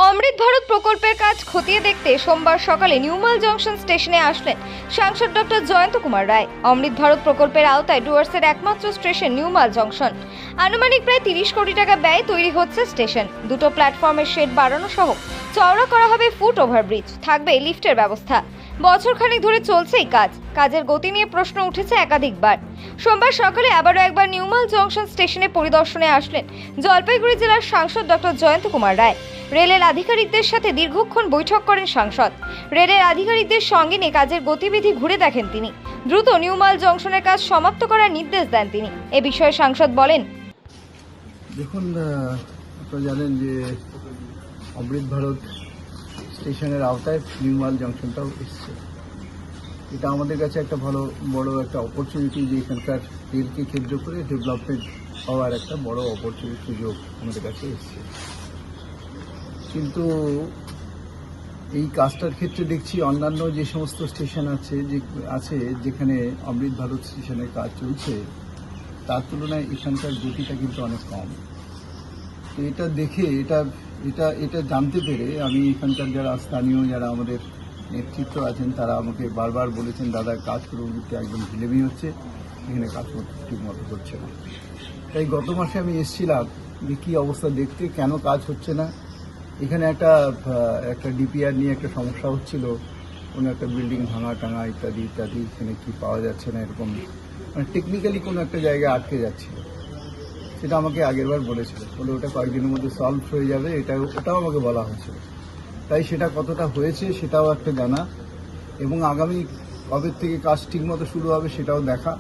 অমৃত ভারত প্রকল্পের কাজ খতিয়ে দেখতে সোমবার সকালে নিউমাল জংশন স্টেশনে আসলেন সাংসদ ডক্টর জয়ন্ত কুমার রায়। অমৃত ভারত প্রকল্পের আওতায় ডুয়ার্সের একমাত্র স্টেশন নিউমাল জংশন। আনুমানিক প্রায় 30 কোটি টাকা ব্যয় তৈরি হচ্ছে স্টেশন। দুটো প্ল্যাটফর্মের শেড বাড়ানো সহ চওড়া করা হবে ফুট ওভারব্রিজ, থাকবে লিফটের ব্যবস্থা। বছরখানেক ধরে চলছে এই কাজের গতি নিয়ে প্রশ্ন উঠেছে একাধিকবার। সোমবার সকালে আবারও একবার নিউমাল জংশন স্টেশনে পরিদর্শনে আসলেন জলপাইগুড়ি জেলার সাংসদ ডক্টর জয়ন্ত কুমার রায়। রেলের আধিকারিকদের সাথে দীর্ঘক্ষণ বৈঠক করেন সাংসদ। রেলের আধিকারিকদের সঙ্গে নিয়ে কাজের গতিবিধি ঘুরে দেখেন তিনি। দ্রুত নিউমাল জংশনের কাজ সমাপ্ত করার নির্দেশ দেন তিনি। এ বিষয়ে সাংসদ বলেন, দেখুন, আপনারা জানেন যে অমৃত ভারত স্টেশনের আওতায় নিউমাল জংশনটাও এসছে। এটা আমাদের কাছে একটা বড় একটা অপরচুনিটি, যে এখানকার রেলকে কেন্দ্র করে ডেভেলপমেন্ট হওয়ার একটা বড় অপরচুনিটি, সুযোগ আমাদের কাছে এসছে। কিন্তু এই কাজটার ক্ষেত্রে দেখছি অন্যান্য যে সমস্ত স্টেশন আছে যেখানে অমৃত ভারত স্টেশনের কাজ চলছে, তার তুলনায় এখানকার গতিটা কিন্তু অনেক কম। তো এটা দেখে এটা জানতে পেরে আমি এখানকার যারা স্থানীয় যারা আমাদের নেতৃত্ব আছেন তারা আমাকে বারবার বলেছেন, দাদা কাজ করে উন্নতি একদম ঢিলেমি হচ্ছে, এখানে কাজ ঠিক মতো হচ্ছে না। তাই গত মাসে আমি এসেছিলাম যে কী অবস্থা দেখতে, কেন কাজ হচ্ছে না। এখানে একটা ডিপিআর নিয়ে একটা সমস্যা হচ্ছিল, কোনো একটা বিল্ডিং ভাঙা টাঙা ইত্যাদি, এখানে কি পাওয়া যাচ্ছে না, এরকম মানে টেকনিক্যালি কোনো একটা জায়গায় আটকে যাচ্ছিল। সেটা আমাকে আগেরবার বলেছিল, বলে ওটা কয়েকদিনের মধ্যে সলভ হয়ে যাবে, ওটাও আমাকে বলা হয়েছিল। তাই সেটা কতটা হয়েছে সেটাও একটা জানা, এবং আগামী কবে থেকে কাজ ঠিকমতো শুরু হবে সেটাও দেখা।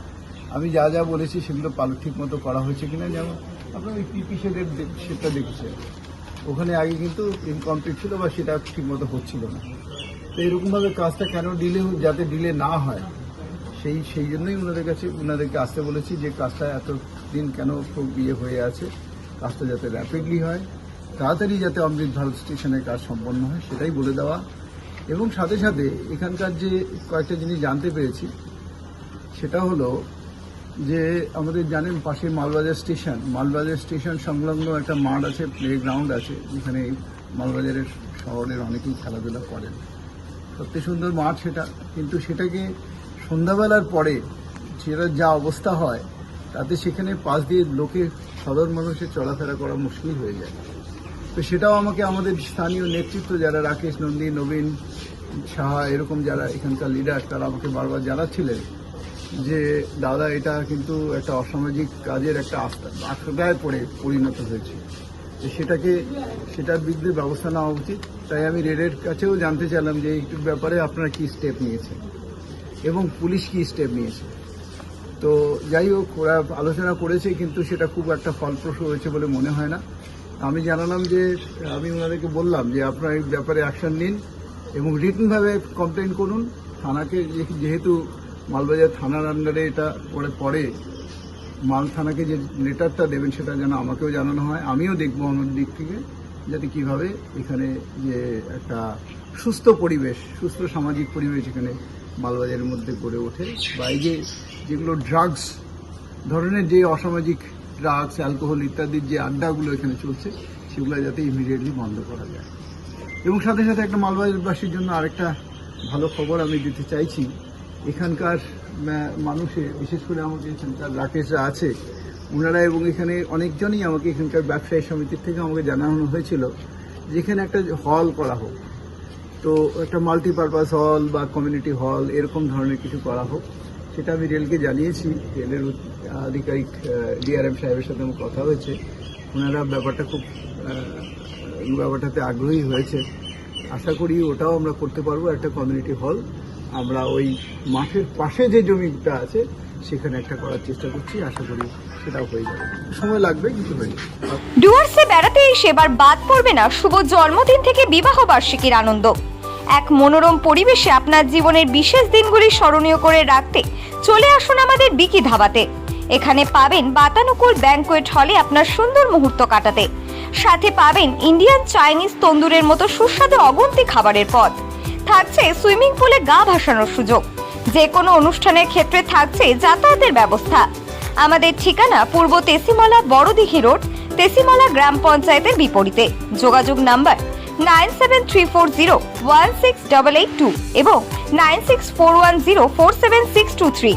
আমি যা বলেছি সেগুলো ঠিকমতো করা হয়েছে কিনা, যেমন আপনার ওই পিপি সেটা দেখেছেন, ওখানে আগে কিন্তু ইনকমপ্লিট ছিল বা সেটা ঠিকমতো হচ্ছিল না। তো এরকমভাবে কাজটা কেন যাতে ডিলে না হয়, সেই জন্যই ওনাদেরকে আসতে বলেছি, যে কাজটা এতদিন কেন খুব হয়ে আছে, কাজটা যাতে র্যাপিডলি হয়, তাড়াতাড়ি যাতে অমৃত ভারত স্টেশনের কাজ সম্পন্ন হয় সেটাই বলে দেওয়া। এবং সাথে সাথে এখানকার যে কয়েকটা জিনিস জানতে পেরেছি, সেটা হলো যে আমাদের জানেন পাশে মালবাজার স্টেশন সংলগ্ন একটা মাঠ আছে, প্লে গ্রাউন্ড আছে, যেখানে মালবাজারের শহরের অনেকেই খেলাধুলা করেন। সত্যি সুন্দর মাঠ সেটা, কিন্তু সেটাকে সন্ধ্যাবেলার পরে সেটা যা অবস্থা হয়, তাতে সেখানে পাশ দিয়ে সাধারণ মানুষের চলাফেরা করা মুশকিল হয়ে যায়। তো সেটাও আমাকে আমাদের স্থানীয় নেতৃত্ব যারা রাকেশ নন্দী, নবীন সাহা, এরকম যারা এখানকার লিডার, তারা আমাকে বারবার জানাচ্ছিলেন যে দাদা এটা কিন্তু একটা অসামাজিক কাজের একটা আখড়ায় পরিণত হয়েছে, সেটার বিরুদ্ধে ব্যবস্থা নেওয়া উচিত। তাই আমি রেলের কাছেও জানতে চাইলাম যে এই ব্যাপারে আপনারা কি স্টেপ নিয়েছেন এবং পুলিশ কি স্টেপ নিয়েছে। তো যাই হোক, ওরা আলোচনা করেছে, কিন্তু সেটা খুব একটা ফলপ্রসূ হয়েছে বলে মনে হয় না। আমি জানালাম যে আমি ওনাদেরকে বললাম যে আপনারা এই ব্যাপারে অ্যাকশন নিন এবং রিটনভাবে কমপ্লেন করুন থানাকে, যেহেতু মালবাজার থানার আন্ডারে এটা পড়ে, মাল থানাকে যে লেটারটা দেবেন সেটা যেন আমাকেও জানানো হয়, আমিও দেখবো আমার দিক থেকে, যাতে কিভাবে এখানে যে একটা সুস্থ সামাজিক পরিবেশ এখানে মালবাজারের মধ্যে গড়ে ওঠে, বা এই যেগুলো ড্রাগস ধরনের যে অসামাজিক ড্রাগস, অ্যালকোহল ইত্যাদির যে আড্ডাগুলো এখানে চলছে, সেগুলো যাতে ইমিডিয়েটলি বন্ধ করা যায়। এবং সাথে সাথে একটা মালবাজারবাসীর জন্য আরেকটা ভালো খবর আমি দিতে চাইছি। এখানকার মানুষের, বিশেষ করে আমাকে এখানকার রাকেশরা আছে, ওনারা এবং এখানে অনেকজনই আমাকে এখানকার ব্যবসায়ী সমিতির থেকে আমাকে জানানো হয়েছিল যে এখানে একটা হল করা হোক, তো একটা মাল্টিপারপাস হল বা কমিউনিটি হল এরকম ধরনের কিছু করা হোক। সেটা আমি রেলকে জানিয়েছি, রেলের আধিকারিক ডিআরএম সাহেবের সাথে আমার কথা হয়েছে, ওনারা ব্যাপারটাতে আগ্রহী হয়েছে। আশা করি ওটাও আমরা করতে পারবো, একটা কমিউনিটি হল আমরা ওই মাঠের পাশে যে জমিটা আছে সেখানে একটা করার চেষ্টা করছি, আশা করি সেটাও হয়ে যাবে, সময় লাগবে কিন্তু হয়ে যাবে। ডুয়ার্সে বেড়াতে এসে এবার বাদ পড়বে না শুভ জন্মদিন থেকে বিবাহ বার্ষিকীর আনন্দ। এক মনোরম পরিবেশে আপনার জীবনের বিশেষ দিনগুলি স্মরণীয় করে রাখতে চলে আসুন আমাদের বিকি ধাবাতে। এখানে পাবেন বাতানুকূল ব্যাংকোয়েট হলে আপনার সুন্দর মুহূর্ত কাটাতে, সাথে পাবেন ইন্ডিয়ান, চাইনিজ, তন্দুরের মতো সুস্বাদু অগুন্তি খাবারের পদ। থাকছে সুইমিং পুলে গা ভাসানোর সুযোগ। যে কোনো অনুষ্ঠানের ক্ষেত্রে থাকছে যাতায়াতের ব্যবস্থা। আমাদের ঠিকানা পূর্ব তেসিমালা, বড়দিঘি রোড, তেসিমালা গ্রাম পঞ্চায়েতের বিপরীতে। যোগাযোগ নাম্বার 9734016882 এবং 9641047623।